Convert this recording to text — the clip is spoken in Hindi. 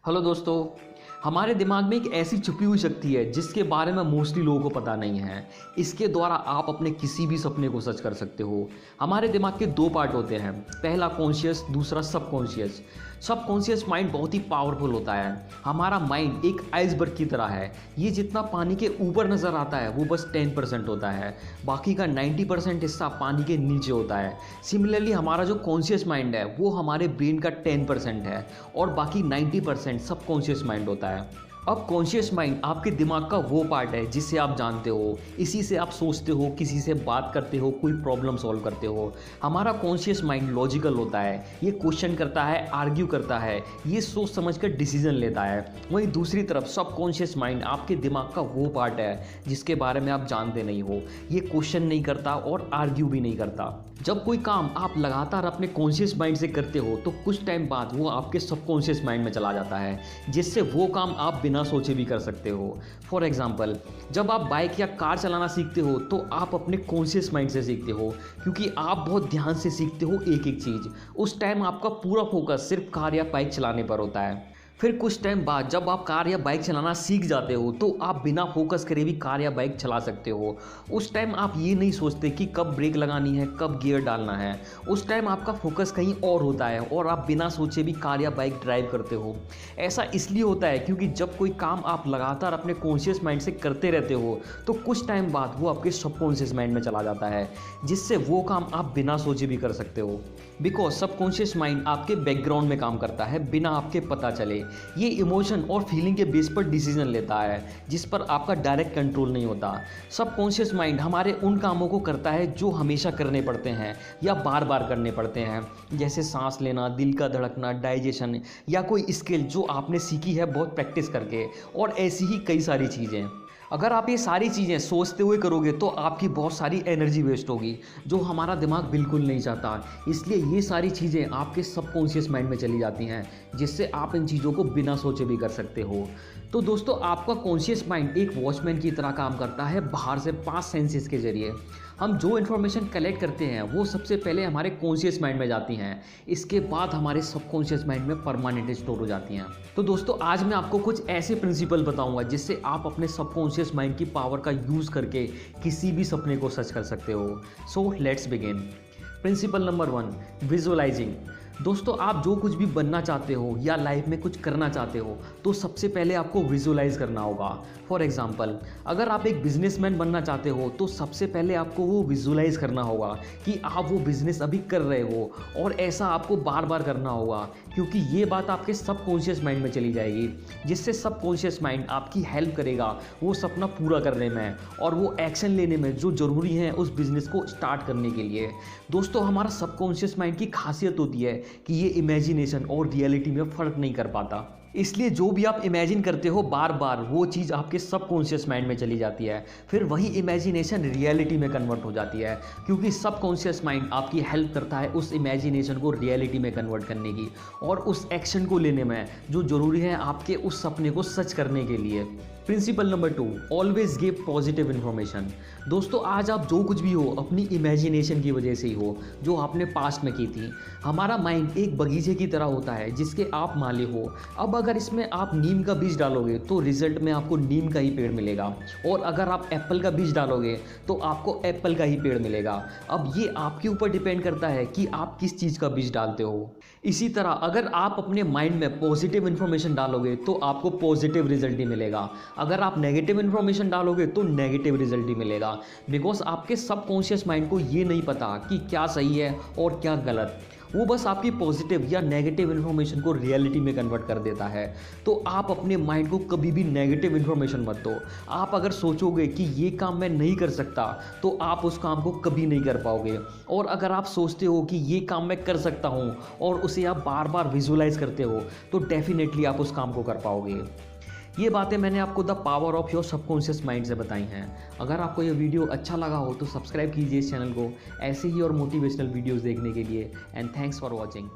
हेलो दोस्तों। हमारे दिमाग में एक ऐसी छुपी हुई शक्ति है जिसके बारे में मोस्टली लोगों को पता नहीं है। इसके द्वारा आप अपने किसी भी सपने को सच कर सकते हो। हमारे दिमाग के दो पार्ट होते हैं, पहला कॉन्शियस, दूसरा सबकॉन्शियस। सबकॉन्शियस माइंड बहुत ही पावरफुल होता है। हमारा माइंड एक आइसबर्ग की तरह है। ये जितना पानी के ऊपर नज़र आता है वो बस 10% होता है, बाकी का 90% हिस्सा पानी के नीचे होता है। सिमिलरली हमारा जो कॉन्शियस माइंड है वो हमारे ब्रेन का 10% है और बाकी 90% सबकॉन्शियस माइंड होता है। अब कॉन्शियस माइंड आपके दिमाग का वो पार्ट है जिससे आप जानते हो, इसी से आप सोचते हो, किसी से बात करते हो, कोई प्रॉब्लम सॉल्व करते हो। हमारा कॉन्शियस माइंड लॉजिकल होता है, ये क्वेश्चन करता है, आर्ग्यू करता है, ये सोच समझ कर डिसीजन लेता है। वहीं दूसरी तरफ सबकॉन्शियस माइंड आपके दिमाग का वो पार्ट है जिसके बारे में आप जानते नहीं हो, ये क्वेश्चन नहीं करता और आर्ग्यू भी नहीं करता। जब कोई काम आप लगातार अपने कॉन्शियस माइंड से करते हो तो कुछ टाइम बाद वो आपके सबकॉन्शियस माइंड में चला जाता है, जिससे वो काम आप बिना सोचे भी कर सकते हो। फॉर एग्जाम्पल, जब आप बाइक या कार चलाना सीखते हो तो आप अपने कॉन्शियस माइंड से सीखते हो, क्योंकि आप बहुत ध्यान से सीखते हो एक एक चीज़। उस टाइम आपका पूरा फोकस सिर्फ कार या बाइक चलाने पर होता है। फिर कुछ टाइम बाद जब आप कार या बाइक चलाना सीख जाते हो तो आप बिना फोकस करे भी कार या बाइक चला सकते हो। उस टाइम आप ये नहीं सोचते कि कब ब्रेक लगानी है, कब गियर डालना है। उस टाइम आपका फोकस कहीं और होता है और आप बिना सोचे भी कार या बाइक ड्राइव करते हो। ऐसा इसलिए होता है क्योंकि जब कोई काम आप लगातार अपने कॉन्शियस माइंड से करते रहते हो तो कुछ टाइम बाद वो आपके सबकॉन्शियस माइंड में चला जाता है, जिससे वो काम आप बिना सोचे भी कर सकते हो। बिकॉज सबकॉन्शियस माइंड आपके बैकग्राउंड में काम करता है बिना आपके पता चले। ये इमोशन और फीलिंग के बेस पर डिसीजन लेता है जिस पर आपका डायरेक्ट कंट्रोल नहीं होता। सबकॉन्शियस माइंड हमारे उन कामों को करता है जो हमेशा करने पड़ते हैं या बार बार करने पड़ते हैं, जैसे सांस लेना, दिल का धड़कना, डाइजेशन, या कोई स्किल जो आपने सीखी है बहुत प्रैक्टिस करके, और ऐसी ही कई सारी चीज़ें। अगर आप ये सारी चीज़ें सोचते हुए करोगे तो आपकी बहुत सारी एनर्जी वेस्ट होगी, जो हमारा दिमाग बिल्कुल नहीं चाहता। इसलिए ये सारी चीज़ें आपके सबकॉन्शियस माइंड में चली जाती हैं, जिससे आप इन चीज़ों को बिना सोचे भी कर सकते हो। तो दोस्तों, आपका कॉन्शियस माइंड एक वॉचमैन की तरह काम करता है बाहर से 5 सेंसेस के जरिए। हम जो इन्फॉर्मेशन कलेक्ट करते हैं वो सबसे पहले हमारे कॉन्शियस माइंड में जाती हैं, इसके बाद हमारे सबकॉन्शियस माइंड में परमानेंट स्टोर हो जाती हैं। तो दोस्तों, आज मैं आपको कुछ ऐसे प्रिंसिपल बताऊंगा जिससे आप अपने सबकॉन्शियस माइंड की पावर का यूज़ करके किसी भी सपने को सच कर सकते हो। So let's begin. Principle number 1, visualising. दोस्तों, आप जो कुछ भी बनना चाहते हो या लाइफ में कुछ करना चाहते हो तो सबसे पहले आपको विजुअलाइज करना होगा। फॉर एग्जांपल, अगर आप एक बिजनेसमैन बनना चाहते हो तो सबसे पहले आपको वो विजुअलाइज करना होगा कि आप वो बिजनेस अभी कर रहे हो, और ऐसा आपको बार बार करना होगा, क्योंकि ये बात आपके सबकॉन्शियस माइंड में चली जाएगी, जिससे सबकॉन्शियस माइंड आपकी हेल्प करेगा वो सपना पूरा करने में और वो एक्शन लेने में जो ज़रूरी है उस बिज़नेस को स्टार्ट करने के लिए। दोस्तों, हमारा सबकॉन्शियस माइंड की खासियत होती है कि ये इमेजिनेशन और रियलिटी में फ़र्क नहीं कर पाता। इसलिए जो भी आप इमेजिन करते हो बार बार वो चीज़ आपके सबकॉन्शियस माइंड में चली जाती है, फिर वही इमेजिनेशन रियलिटी में कन्वर्ट हो जाती है, क्योंकि सबकॉन्शियस माइंड आपकी हेल्प करता है उस इमेजिनेशन को रियलिटी में कन्वर्ट करने की और उस एक्शन को लेने में जो ज़रूरी है आपके उस सपने को सच करने के लिए। Principle number 2, always give positive information. दोस्तों, आज आप जो कुछ भी हो अपनी इमेजिनेशन की वजह से ही हो, जो आपने पास्ट में की थी। हमारा माइंड एक बगीचे की तरह होता है जिसके आप माली हो। अब अगर इसमें आप नीम का बीज डालोगे तो रिजल्ट में आपको नीम का ही पेड़ मिलेगा, और अगर आप एप्पल का बीज डालोगे तो आपको एप्पल का ही पेड़ मिलेगा। अब ये आपके ऊपर डिपेंड करता है कि आप किस चीज़ का बीज डालते हो। इसी तरह अगर आप अपने माइंड में पॉजिटिव इन्फॉर्मेशन डालोगे तो आपको पॉजिटिव रिजल्ट ही मिलेगा, अगर आप नेगेटिव इन्फॉर्मेशन डालोगे तो नेगेटिव रिजल्ट ही मिलेगा। बिकॉज आपके सबकॉन्शियस माइंड को ये नहीं पता कि क्या सही है और क्या गलत, वो बस आपकी पॉजिटिव या नेगेटिव इन्फॉर्मेशन को रियलिटी में कन्वर्ट कर देता है। तो आप अपने माइंड को कभी भी नेगेटिव इन्फॉर्मेशन मत दो। आप अगर सोचोगे कि ये काम मैं नहीं कर सकता तो आप उस काम को कभी नहीं कर पाओगे, और अगर आप सोचते हो कि ये काम मैं कर सकता हूँ और उसे आप बार बार विजुअलाइज करते हो तो डेफिनेटली आप उस काम को कर पाओगे। ये बातें मैंने आपको the power of your subconscious mind से बताई हैं। अगर आपको ये वीडियो अच्छा लगा हो तो सब्सक्राइब कीजिए इस चैनल को ऐसे ही और मोटिवेशनल वीडियोस देखने के लिए। And thanks for watching.